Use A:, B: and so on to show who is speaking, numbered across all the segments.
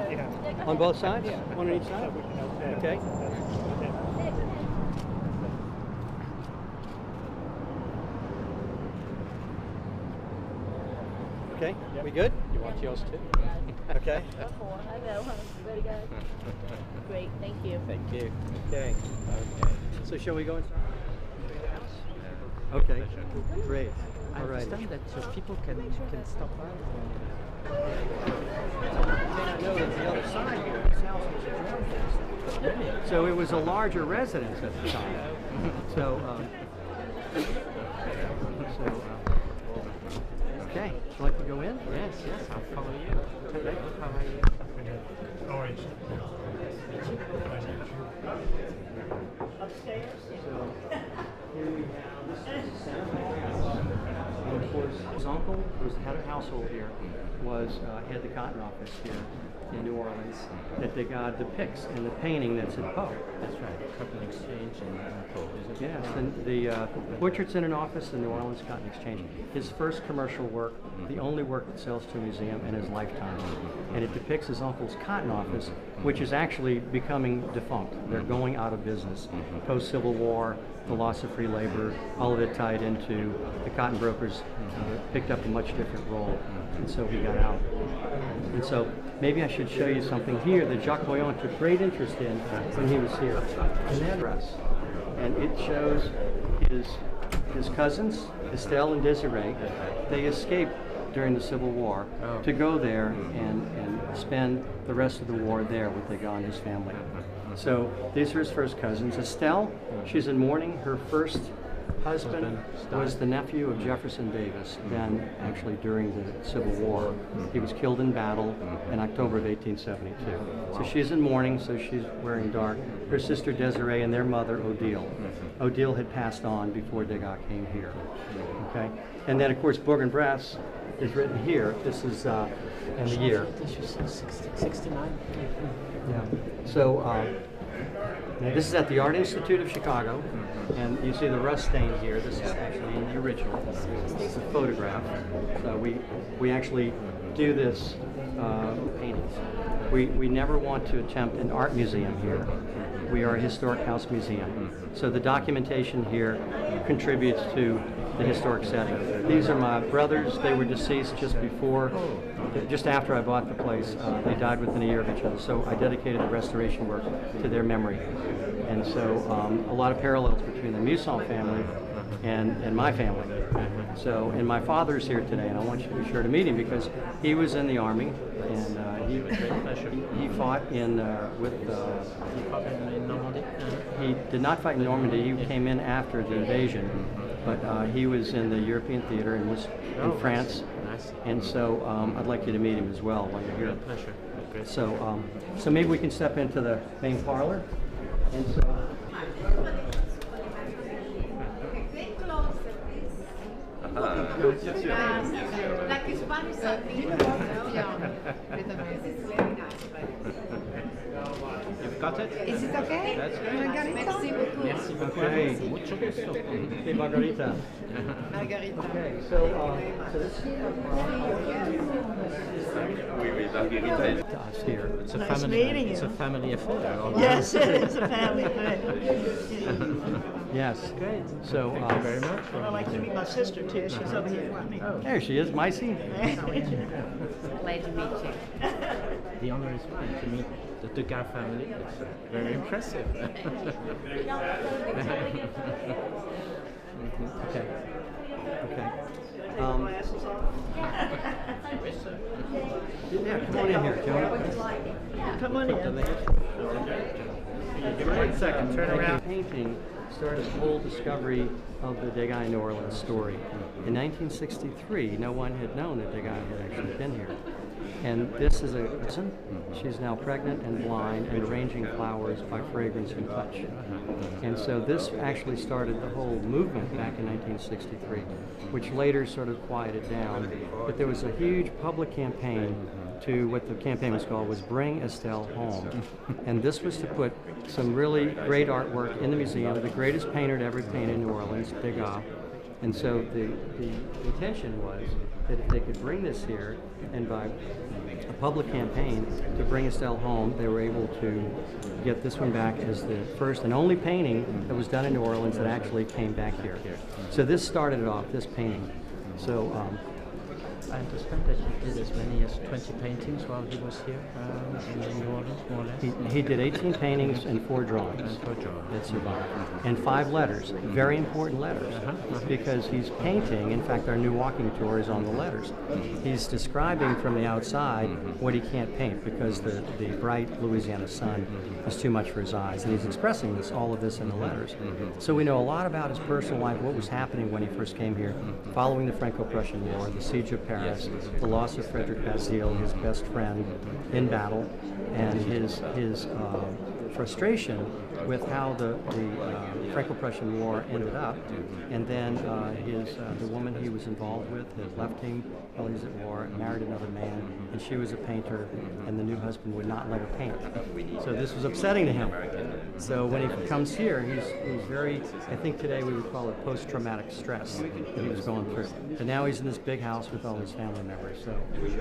A: On both sides? One on each side? Okay. Okay, we good?
B: You want yours too?
A: Okay.
C: I know, huh? You ready, guys? Great, thank you.
B: Thank you.
A: Okay.
B: Okay.
A: So shall we go inside? Okay. Great.
B: I
A: All right.
B: understand that people can stop by.
A: The other side here, this house was adjoined. So it was a larger residence at the time. So, okay. Would you like to go in?
B: Yes, I'll follow you. Hello, how are you?
D: Orange.
C: Upstairs?
A: So here we have, this is the center. And of course, his uncle, who was the head of household here, had the cotton office here in New Orleans that Degas depicts in the painting that's at Poe.
B: That's right, Cotton Exchange and Poe, isn't it?
A: Yes, and the portrait's in an office in New Orleans Cotton Exchange. His first commercial work, the only work that sells to a museum in his lifetime. And it depicts his uncle's cotton office, which is actually becoming defunct. They're going out of business. Post-Civil War, the loss of free labor, all of it tied into the cotton brokers picked up a much different role. And so he got out. And so maybe I should show you something here that Jacques Boyon took great interest in when he was here. An address. And it shows his cousins, Estelle and Desiree. They escaped during the Civil War to go there and spend the rest of the war there with Degas and his family. So these are his first cousins. Estelle, she's in mourning. Her first husband was the nephew of Jefferson Davis, then actually during the Civil War. He was killed in battle in October of 1872. So she's in mourning, so she's wearing dark. Her sister Desiree and their mother Odile. Odile had passed on before Degas came here. Okay, and then of course Bourg-en-Bresse is written here. This is in the year.
B: 69.
A: Yeah. So this is at the Art Institute of Chicago, and you see the rust stain here. This is actually in the original. This is a photograph. So we actually do this paintings. We never want to attempt an art museum here. We are a historic house museum. So the documentation here contributes to the historic setting. These are my brothers. They were deceased just after I bought the place. They died within a year of each other. So I dedicated the restoration work to their memory. And so a lot of parallels between the Musson family and my family. So, and my father's here today, and I want you to be sure to meet him because he was in the Army, and he fought in
B: Normandy?
A: He did not fight in Normandy. He came in after the invasion, but he was in the European theater and was in France.
B: Nice.
A: And so I'd like you to meet him as well while you're here.
B: Pleasure. Great.
A: So, so maybe we can step into the main parlor. And so,
E: Like it's Spanish something.
B: You've got it?
E: Is it okay?
B: That's great.
E: Margarita?
B: Merci beaucoup.
A: Okay.
B: Mucho gusto.
A: hey, Margarita.
E: Margarita.
A: Okay, so this is to us here.
B: It's a
C: Nice
B: family.
C: meeting
B: It's
C: you.
B: a family affair.
C: Yes, it is a family thing.
A: Yes.
B: Great.
A: So,
B: Thank you very much.
C: I'd like to meet my sister too. She's over here with me.
A: there she is, Micey.
E: Glad to meet you.
B: The honor is mine to meet the Degas family. It's very impressive.
A: Okay. Okay.
C: Glasses on.
A: Yeah, come on in here, Joey.
C: Come on in.
A: Give me 1 second, turn around. Painting started the whole discovery of the Degas New Orleans story. In 1963, no one had known that Degas had actually been here. And this is a person. She's now pregnant and blind and arranging flowers by fragrance and touch. And so this actually started the whole movement back in 1963, which later sort of quieted down. But there was a huge public campaign to what the campaign was called was Bring Estelle Home. And this was to put some really great artwork in the museum, the greatest painter to ever paint in New Orleans, Degas. And so the intention was that if they could bring this here, and by a public campaign to bring Estelle home. They were able to get this one back as the first and only painting that was done in New Orleans that actually came back here. So this started it off, this painting. So
B: I understand that he did as many as 20 paintings while he was here in New Orleans, more or less.
A: he did 18 paintings and 4 drawings that survived, and 5 letters, very important letters, because he's painting. In fact, our new walking tour is on the letters. He's describing from the outside what he can't paint because the bright Louisiana sun is too much for his eyes, and he's expressing all of this in the letters. So we know a lot about his personal life, what was happening when he first came here, following the Franco-Prussian War, the siege of Paris, the loss of Frederick Bazille, his best friend, in battle, and his frustration with how the Franco-Prussian War ended up, and then the woman he was involved with had left him while he was at war, married another man, and she was a painter, and the new husband would not let her paint. So this was upsetting to him. So when he comes here, he's very, I think today we would call it post-traumatic stress that he was going through. And now he's in this big house with all his family members, so he's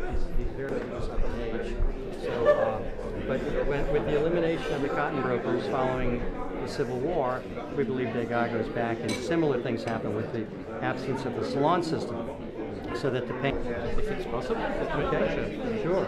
A: very close up in age. So, but with the elimination of the cotton brokers following the Civil War, we believe Degas goes back, and similar things happen with the absence of the salon system, so that the paint.
B: If it's possible.
A: Okay, sure.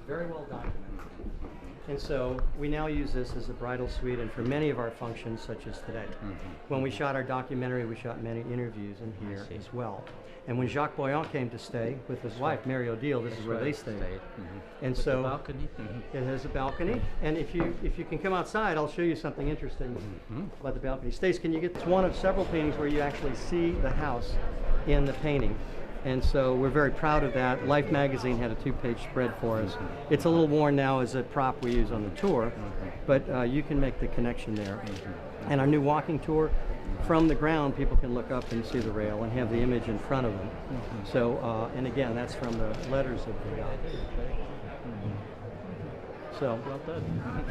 A: Very well documented. And so we now use this as a bridal suite and for many of our functions such as today. When we shot our documentary, we shot many interviews in here as well. And when Jacques Boyan came to stay with his wife, Mary Odile, this is where they stayed. And
B: With
A: so
B: the balcony.
A: it has a balcony. And if you can come outside, I'll show you something interesting about the balcony. Stace, can you get, it's one of several paintings where you actually see the house in the painting. And so we're very proud of that. Life magazine had a 2-page spread for us. It's a little worn now as a prop we use on the tour, but you can make the connection there. And our new walking tour, from the ground, people can look up and see the rail and have the image in front of them. So, and again, that's from the letters of the So,
B: Well done.